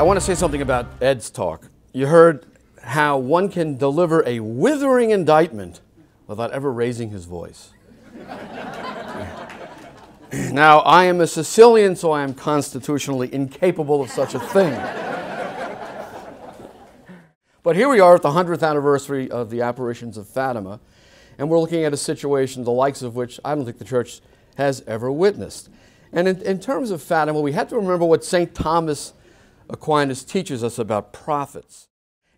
I want to say something about Ed's talk. You heard how one can deliver a withering indictment without ever raising his voice. Now, I am a Sicilian, so I am constitutionally incapable of such a thing. But here we are at the 100th anniversary of the apparitions of Fatima, and we're looking at a situation the likes of which I don't think the Church has ever witnessed. And in terms of Fatima, we have to remember what St. Thomas Aquinas teaches us about prophets.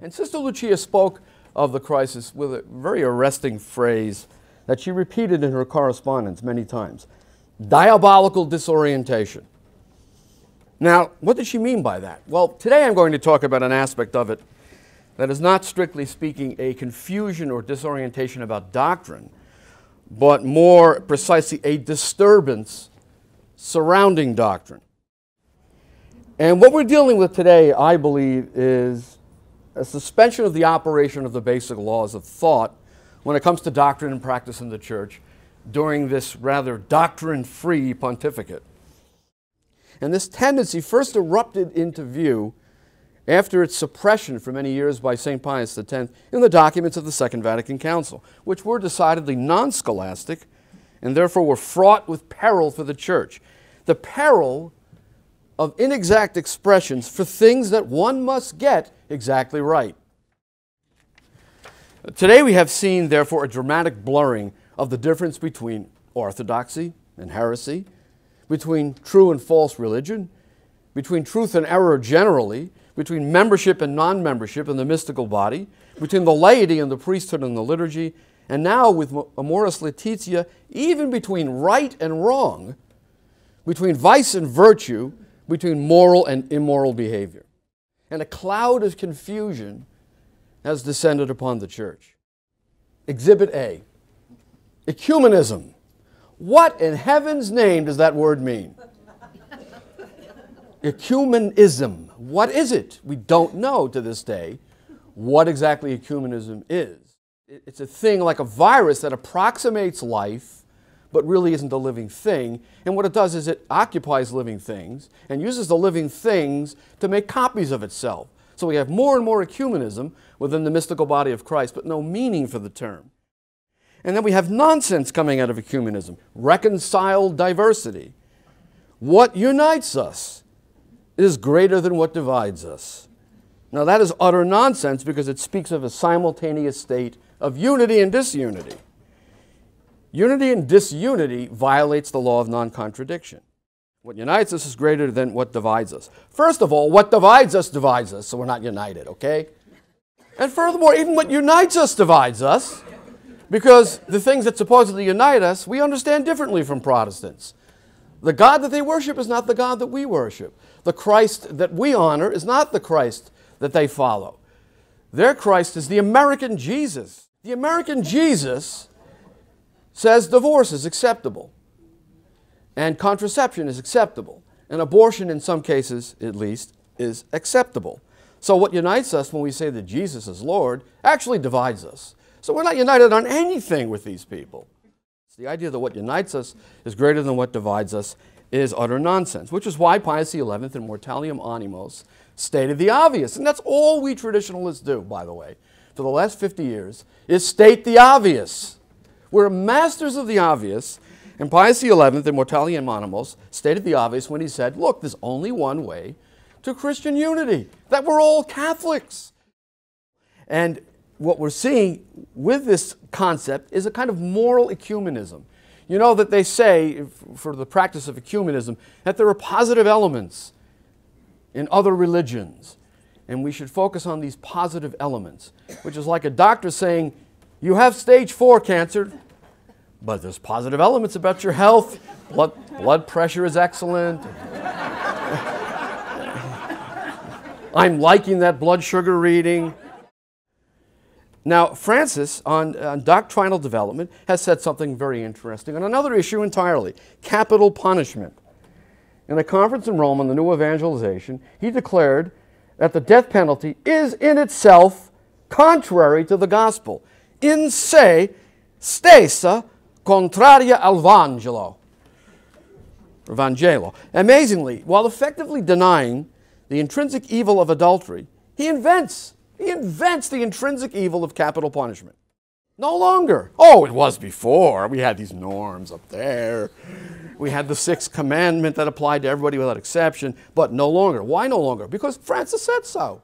And Sister Lucia spoke of the crisis with a very arresting phrase that she repeated in her correspondence many times: diabolical disorientation. Now, what did she mean by that? Well, today I'm going to talk about an aspect of it that is not, strictly speaking, a confusion or disorientation about doctrine, but more precisely a disturbance surrounding doctrine. And what we're dealing with today, I believe, is a suspension of the operation of the basic laws of thought when it comes to doctrine and practice in the Church during this rather doctrine-free pontificate. And this tendency first erupted into view after its suppression for many years by St. Pius X in the documents of the Second Vatican Council, which were decidedly non-scholastic and therefore were fraught with peril for the Church. The peril of inexact expressions for things that one must get exactly right. Today we have seen, therefore, a dramatic blurring of the difference between orthodoxy and heresy, between true and false religion, between truth and error generally, between membership and non-membership in the mystical body, between the laity and the priesthood and the liturgy, and now with Amoris Laetitia, even between right and wrong, between vice and virtue, between moral and immoral behavior. And a cloud of confusion has descended upon the Church. Exhibit A, Ecumenism. What in heaven's name does that word mean? Ecumenism. What is it? We don't know to this day what exactly ecumenism is. It's a thing like a virus that approximates life but really isn't a living thing. And what it does is it occupies living things and uses the living things to make copies of itself. So we have more and more ecumenism within the mystical body of Christ, but no meaning for the term. And then we have nonsense coming out of ecumenism, reconciled diversity. What unites us is greater than what divides us. Now that is utter nonsense because it speaks of a simultaneous state of unity and disunity. Unity and disunity violates the law of non-contradiction. What unites us is greater than what divides us. First of all, what divides us, so we're not united, okay? And furthermore, even what unites us divides us, because the things that supposedly unite us, we understand differently from Protestants. The God that they worship is not the God that we worship. The Christ that we honor is not the Christ that they follow. Their Christ is the American Jesus. The American Jesus says divorce is acceptable, and contraception is acceptable, and abortion in some cases, at least, is acceptable. So what unites us when we say that Jesus is Lord actually divides us. So we're not united on anything with these people. It's the idea that what unites us is greater than what divides us is utter nonsense, which is why Pius XI in Mortalium Animos stated the obvious. And that's all we traditionalists do, by the way, for the last 50 years, is state the obvious. We're masters of the obvious, and Pius XI in Mortalium Animos stated the obvious when he said, look, there's only one way to Christian unity, that we're all Catholics. And what we're seeing with this concept is a kind of moral ecumenism. You know that they say, for the practice of ecumenism, that there are positive elements in other religions, and we should focus on these positive elements, which is like a doctor saying, you have stage 4 cancer, but there's positive elements about your health. Blood pressure is excellent. I'm liking that blood sugar reading. Now, Francis, on doctrinal development, has said something very interesting on another issue entirely, capital punishment. In a conference in Rome on the new evangelization, he declared that the death penalty is in itself contrary to the gospel. In se stessa contraria al Vangelo. Amazingly, while effectively denying the intrinsic evil of adultery, he invents the intrinsic evil of capital punishment. No longer. Oh, it was before. We had these norms up there. We had the sixth commandment that applied to everybody without exception, but no longer. Why no longer? Because Francis said so.